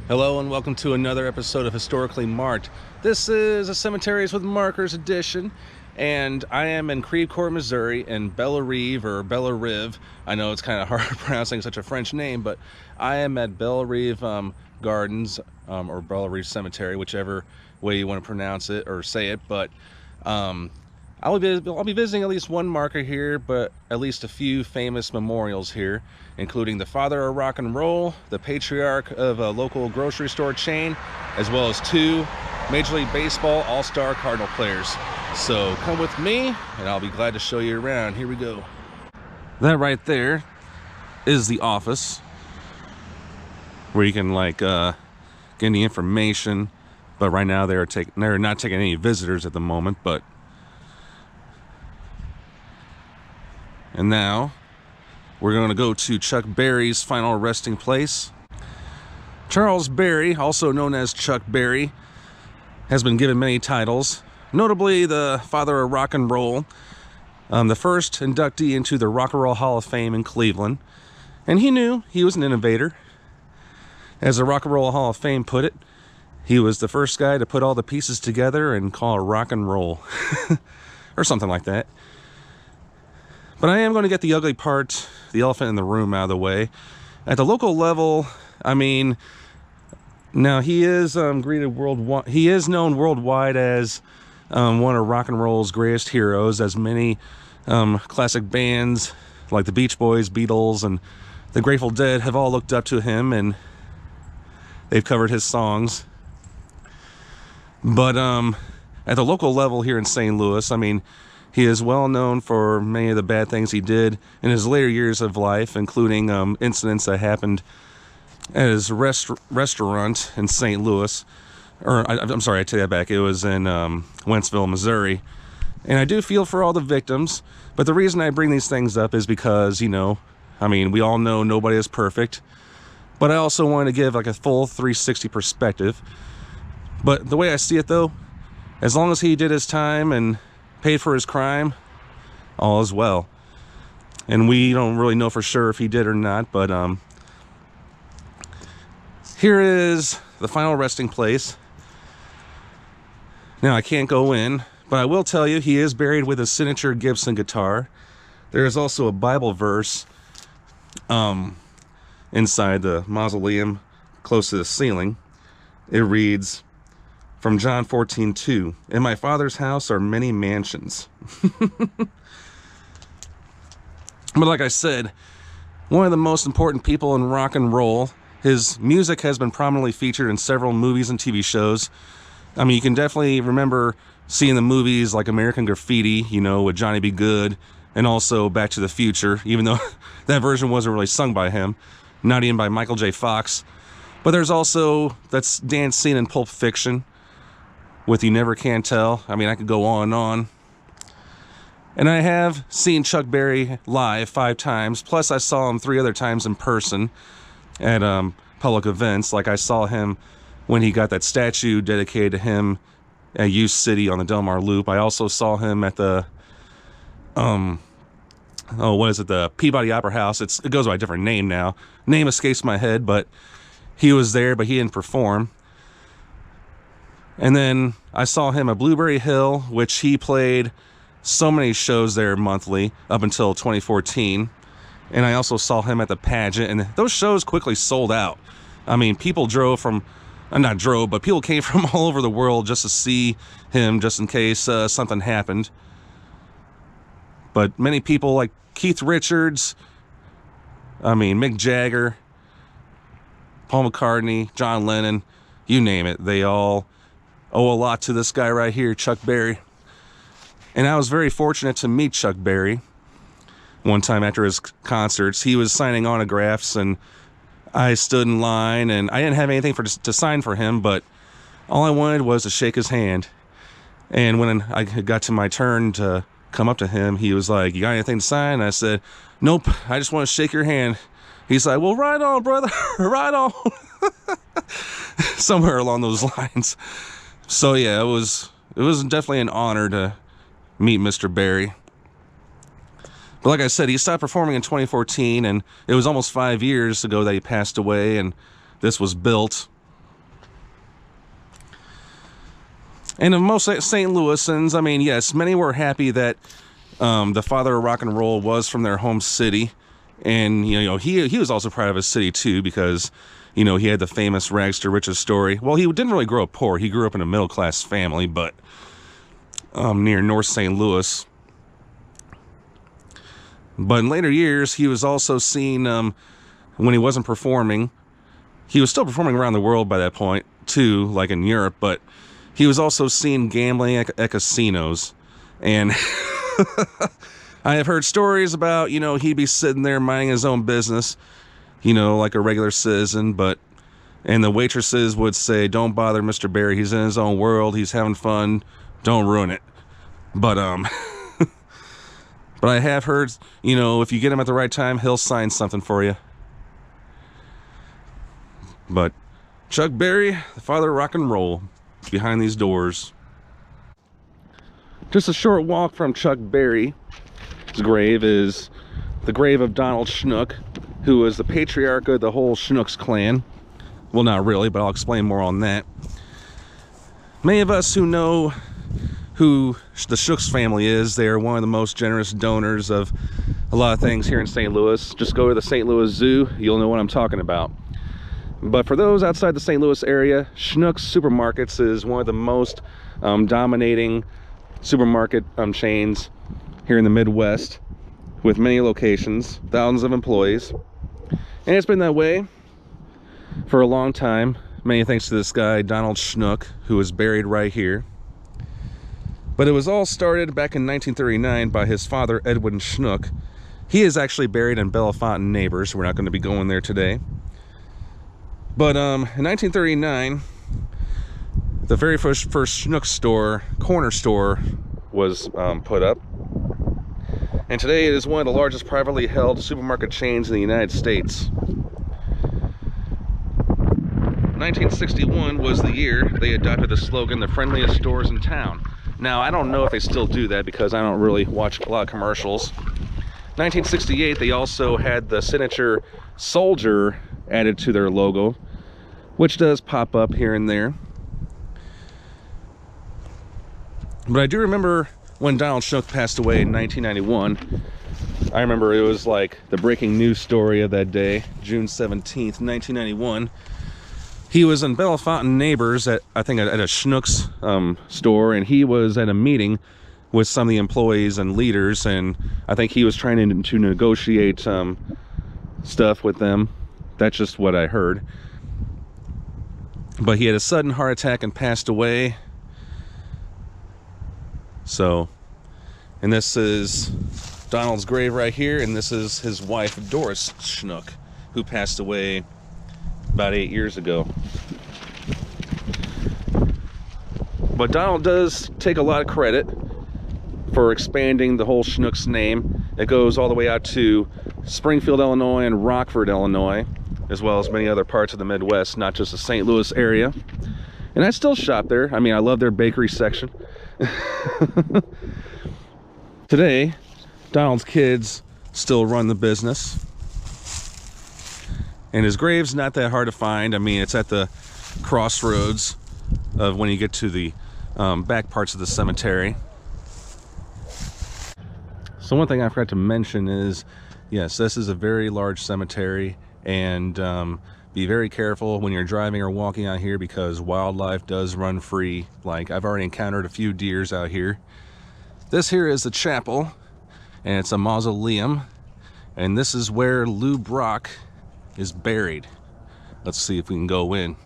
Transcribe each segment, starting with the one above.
Hello and welcome to another episode of Historically Marked. This is a Cemeteries with Markers edition, and I am in Creve, Coeur, Missouri, in Bellerive or Bellerive. I know it's kind of hard pronouncing such a French name, but I am at Bellerive Gardens or Bellerive Cemetery, whichever way you want to pronounce it or say it. But I'll be visiting at least one marker here, but at least a few famous memorials here, including the father of rock and roll, the patriarch of a local grocery store chain, as well as two Major League Baseball all-star Cardinal players. So come with me and I'll be glad to show you around. Here we go. That right there is the office where you can get any information, but right now they're not taking any visitors at the moment. And now we're going to go to Chuck Berry's final resting place. Charles Berry, also known as Chuck Berry, has been given many titles, notably the father of rock and roll, the first inductee into the Rock and Roll Hall of Fame in Cleveland, and he knew he was an innovator. As the Rock and Roll Hall of Fame put it, he was the first guy to put all the pieces together and call it rock and roll, or something like that. But I am going to get the ugly part, the elephant in the room, out of the way. At the local level, I mean, now he is greeted worldwide. He is known worldwide as one of rock and roll's greatest heroes, as many classic bands like the Beach Boys, Beatles, and the Grateful Dead have all looked up to him, and they've covered his songs. But at the local level here in St. Louis, I mean, he is well known for many of the bad things he did in his later years of life, including incidents that happened at his restaurant in St. Louis. I'm sorry, I take that back. It was in Wentzville, Missouri. And I do feel for all the victims, but the reason I bring these things up is because, we all know nobody is perfect, but I also want to give like a full 360 perspective. But the way I see it, though, as long as he did his time and paid for his crime, all is well. And we don't really know for sure if he did or not, but here is the final resting place. Now, I can't go in, but I will tell you he is buried with his signature Gibson guitar. There is also a Bible verse inside the mausoleum close to the ceiling. It reads, from John 14:2, in my Father's house are many mansions. But like I said, one of the most important people in rock and roll. His music has been prominently featured in several movies and TV shows. I mean, you can definitely remember seeing the movies like American Graffiti, with Johnny B. Good, and also Back to the Future, even though that version wasn't really sung by him, not even by Michael J. Fox. But there's also that dance scene in Pulp Fiction with You Never Can Tell. I mean, I could go on and on. And I have seen Chuck Berry live 5 times, plus I saw him 3 other times in person at public events. Like I saw him when he got that statue dedicated to him at U City on the Del Mar Loop. I also saw him at the the Peabody Opera House. It goes by a different name now. Name escapes my head, but he was there, but he didn't perform. And then I saw him at Blueberry Hill, which he played so many shows there monthly up until 2014. And I also saw him at the pageant, and those shows quickly sold out. I mean, people people came from all over the world just to see him, just in case something happened. But many people like Keith Richards, Mick Jagger, Paul McCartney, John Lennon, you name it, they all owe a lot to this guy right here, Chuck Berry. And I was very fortunate to meet Chuck Berry one time after his concerts. He was signing autographs, and I stood in line, and I didn't have anything to sign for him, but all I wanted was to shake his hand. And when I got to my turn to come up to him, he was like, you got anything to sign? And I said, nope, I just want to shake your hand. He's like, well, right on, brother, right on. Somewhere along those lines. So yeah, it was definitely an honor to meet Mr. Berry. But like I said, he stopped performing in 2014, and it was almost 5 years ago that he passed away, and this was built. And of most St. Louisans, I mean, yes, many were happy that the father of rock and roll was from their home city. And, you know, he was also proud of his city, too, because, you know, he had the famous rags to riches story. Well, he didn't really grow up poor. He grew up in a middle-class family, but near North St. Louis. But in later years, he was also seen, when he wasn't performing, he was still performing around the world by that point, too, like in Europe, but he was also seen gambling at casinos. And I have heard stories about, you know, he'd be sitting there minding his own business, you know, like a regular citizen, and the waitresses would say, "Don't bother Mr. Barry, he's in his own world, he's having fun, don't ruin it." But, but I have heard, you know, if you get him at the right time, he'll sign something for you. But Chuck Berry, the father of rock and roll, behind these doors. Just a short walk from Chuck Berry's grave is the grave of Donald Schnuck, who was the patriarch of the whole Schnucks clan. Well, not really, but I'll explain more on that. Many of us who know who the Schnucks family is, they are one of the most generous donors of a lot of things here in St. Louis. Just go to the St. Louis Zoo, you'll know what I'm talking about. But for those outside the St. Louis area, Schnucks Supermarkets is one of the most dominating supermarket chains here in the Midwest, with many locations, thousands of employees. And it's been that way for a long time. Many thanks to this guy, Donald Schnuck, who is buried right here. But it was all started back in 1939 by his father, Edwin Schnuck. He is actually buried in Bellefontaine Neighbors. We're not going to be going there today. But in 1939, the very first Schnuck store, corner store, was put up. And today it is one of the largest privately held supermarket chains in the United States. 1961 was the year they adopted the slogan, "the friendliest stores in town." Now, I don't know if they still do that because I don't really watch a lot of commercials. 1968, they also had the signature soldier added to their logo, which does pop up here and there. But I do remember when Donald Schnuck passed away in 1991. I remember it was like the breaking news story of that day, June 17th, 1991. He was in Bellefontaine Neighbors at, I think, at a Schnucks store, and he was at a meeting with some of the employees and leaders, and I think he was trying to negotiate stuff with them. That's just what I heard. But he had a sudden heart attack and passed away. So, and this is Donald's grave right here, and this is his wife, Doris Schnuck, who passed away about 8 years ago. But Donald does take a lot of credit for expanding the whole Schnucks name. It goes all the way out to Springfield, Illinois and Rockford, Illinois, as well as many other parts of the Midwest, not just the St. Louis area. And I still shop there. I mean, I love their bakery section. Today, Donald's kids still run the business. And his grave's not that hard to find. I mean, it's at the crossroads of when you get to the back parts of the cemetery. So one thing I forgot to mention is, yes, this is a very large cemetery, and be very careful when you're driving or walking out here because wildlife does run free. Like, I've already encountered a few deers out here. This here is the chapel, and it's a mausoleum, and this is where Lou Brock is buried. Let's see if we can go in.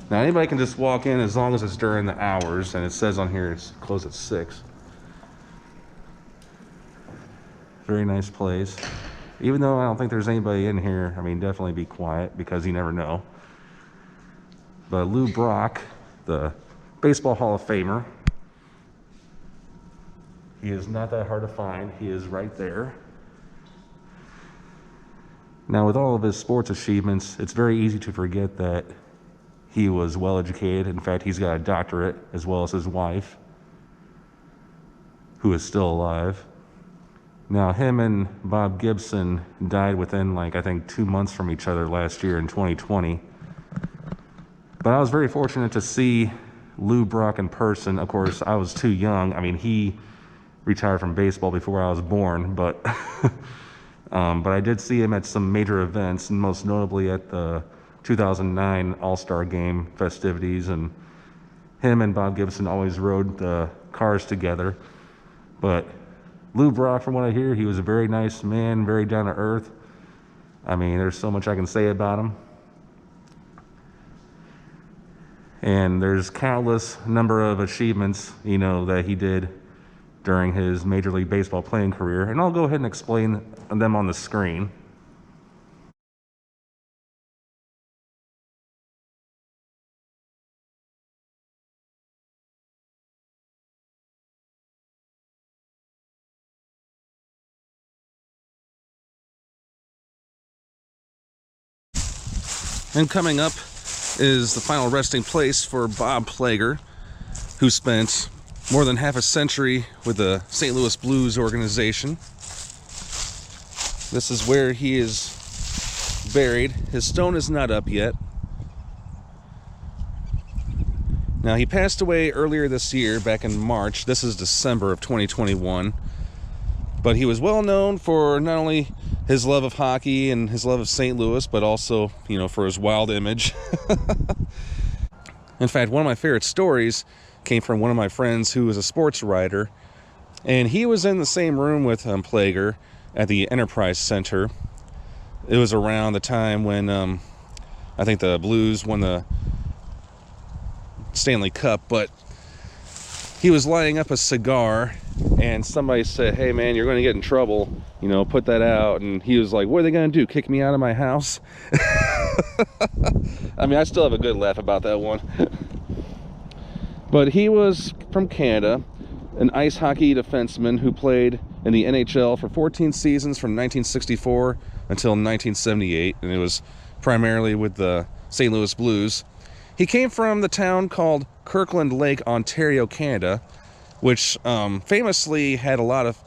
Now, anybody can just walk in as long as it's during the hours, and it says on here it's closed at 6. Very nice place. Even though I don't think there's anybody in here, I mean, definitely be quiet because you never know. But Lou Brock, the Baseball Hall of Famer, he is not that hard to find. He is right there. Now, with all of his sports achievements, it's very easy to forget that he was well educated. In fact, he's got a doctorate, as well as his wife, who is still alive. Now, him and Bob Gibson died within, like, I think 2 months from each other last year in 2020. But I was very fortunate to see Lou Brock in person. Of course, I was too young. I mean, he retired from baseball before I was born, but but I did see him at some major events, and most notably at the 2009 All-Star Game festivities, and him and Bob Gibson always rode the cars together. But Lou Brock, from what I hear, he was a very nice man, very down to earth. I mean, there's so much I can say about him. And there's countless number of achievements, you know, that he did during his Major League Baseball playing career. And I'll go ahead and explain them on the screen. And coming up is the final resting place for Bob Plager, who spent more than half a century with the St. Louis Blues organization. This is where he is buried. His stone is not up yet. Now, he passed away earlier this year, back in March. This is December of 2021. But he was well known for not only his love of hockey and his love of St. Louis, but also, you know, for his wild image. In fact, one of my favorite stories came from one of my friends who was a sports writer, and he was in the same room with Plager at the Enterprise Center. It was around the time when I think the Blues won the Stanley Cup, but he was lighting up a cigar, and somebody said, "Hey man, you're going to get in trouble, you know, put that out." And he was like, "What are they going to do, kick me out of my house?" I mean, I still have a good laugh about that one. But he was from Canada, an ice hockey defenseman who played in the NHL for 14 seasons from 1964 until 1978, and it was primarily with the St. Louis Blues. He came from the town called Kirkland Lake, Ontario, Canada, which famously had a lot of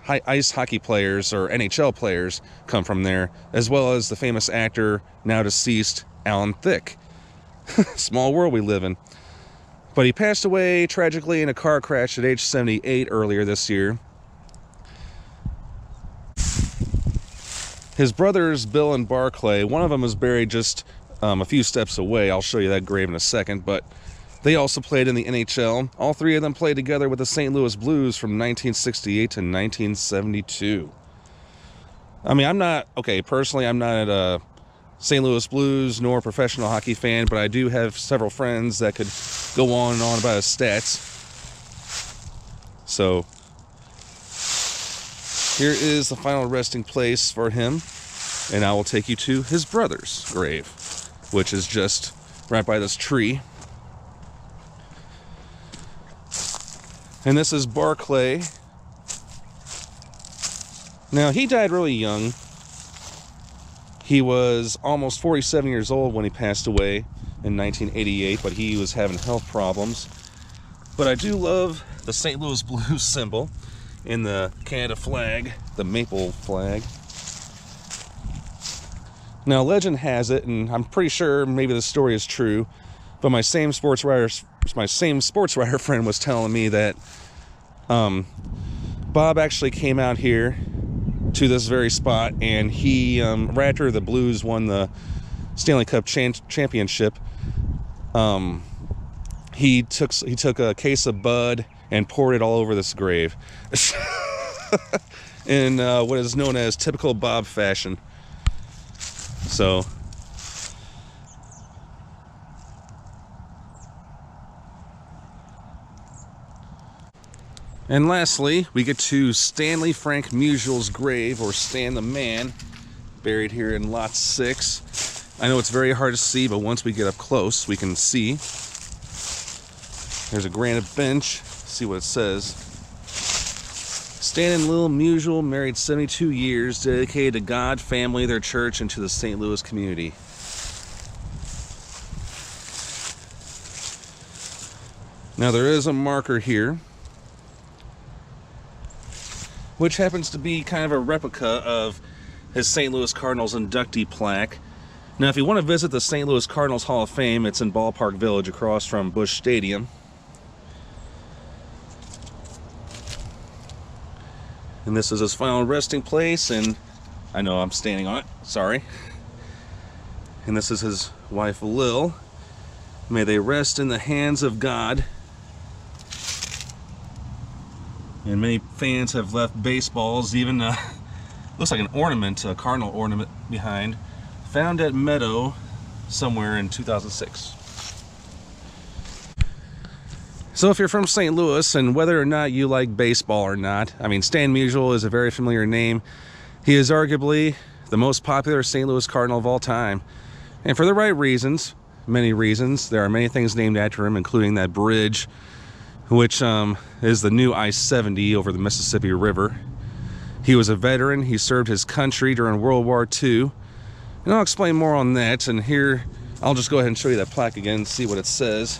ice hockey players or NHL players come from there, as well as the famous actor, now deceased, Alan Thicke. Small world we live in. But he passed away tragically in a car crash at age 78 earlier this year. His brothers, Bill and Barclay, one of them was buried just a few steps away. I'll show you that grave in a second, but they also played in the NHL. All three of them played together with the St. Louis Blues from 1968 to 1972. I mean, personally, I'm not a St. Louis Blues nor a professional hockey fan, but I do have several friends that could go on and on about his stats. So here is the final resting place for him, and I will take you to his brother's grave, which is just right by this tree. And this is Barclay. Now, he died really young. He was almost 47 years old when he passed away in 1988, but he was having health problems. But I do love the St. Louis Blues symbol in the Canada flag, the maple flag. Now, legend has it, and I'm pretty sure maybe the story is true, but my same sports writer friend was telling me that Bob actually came out here to this very spot, and he right after the Blues won the Stanley Cup championship, he took a case of Bud and poured it all over this grave in what is known as typical Bob fashion. So and lastly, we get to Stanley Frank Musial's grave, or Stan the Man, buried here in lot 6. I know it's very hard to see, but once we get up close, we can see. There's a granite bench. See what it says. Stan and Lil Musial, married 72 years, dedicated to God, family, their church, and to the St. Louis community. Now there is a marker here, which happens to be kind of a replica of his St. Louis Cardinals inductee plaque. Now, if you want to visit the St. Louis Cardinals Hall of Fame, it's in Ballpark Village across from Busch Stadium. And this is his final resting place, and I know I'm standing on it, sorry. And this is his wife, Lil. May they rest in the hands of God. And many fans have left baseballs, even looks like an ornament, a Cardinal ornament behind, found at Meadow somewhere in 2006. So if you're from St. Louis, and whether or not you like baseball or not, I mean, Stan Musial is a very familiar name. He is arguably the most popular St. Louis Cardinal of all time. And for the right reasons, many reasons. There are many things named after him, including that bridge, which is the new I-70 over the Mississippi River. He was a veteran. He served his country during World War II. And I'll explain more on that. And here, I'll just go ahead and show you that plaque again and see what it says.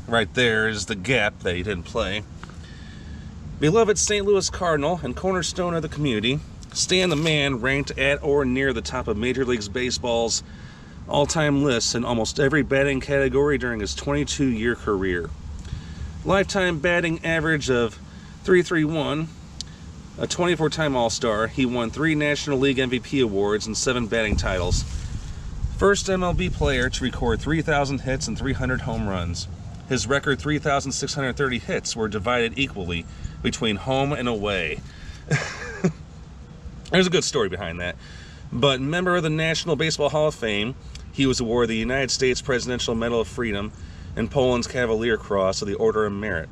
Right there is the gap that he didn't play. Beloved St. Louis Cardinal and cornerstone of the community, Stan the Man ranked at or near the top of Major League Baseball's all-time lists in almost every batting category during his 22-year career. Lifetime batting average of .331, a 24-time All-Star. He won 3 National League MVP awards and 7 batting titles. First MLB player to record 3,000 hits and 300 home runs. His record 3,630 hits were divided equally between home and away. There's a good story behind that. But member of the National Baseball Hall of Fame, he was awarded the United States Presidential Medal of Freedom and Poland's Cavalier Cross of the Order of Merit.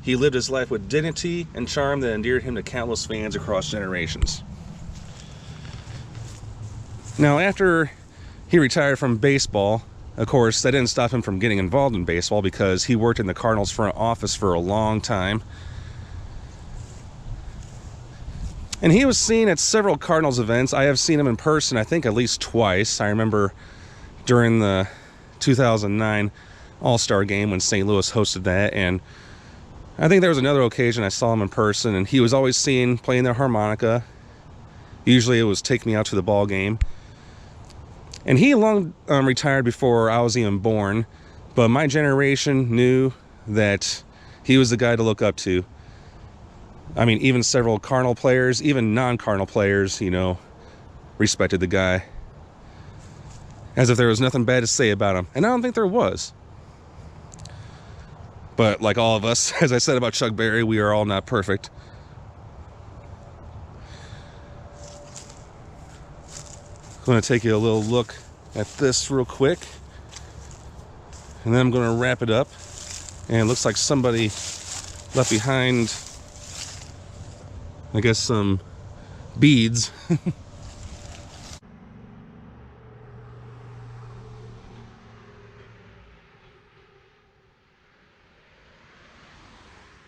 He lived his life with dignity and charm that endeared him to countless fans across generations. Now, after he retired from baseball, of course, that didn't stop him from getting involved in baseball because he worked in the Cardinals front office for a long time. And he was seen at several Cardinals events. I have seen him in person, I think, at least twice. I remember during the 2009 All-Star game when St. Louis hosted that, and I think there was another occasion I saw him in person, and he was always seen playing the harmonica. Usually it was Take Me Out to the Ball Game. And he long retired before I was even born, but my generation knew that he was the guy to look up to. I mean, even several Cardinal players, even non-Cardinal players, you know, respected the guy. As if there was nothing bad to say about him. And I don't think there was. But like all of us, as I said about Chuck Berry, we are all not perfect. I'm going to take you a little look at this real quick. And then I'm going to wrap it up. And it looks like somebody left behind, I guess, some beads.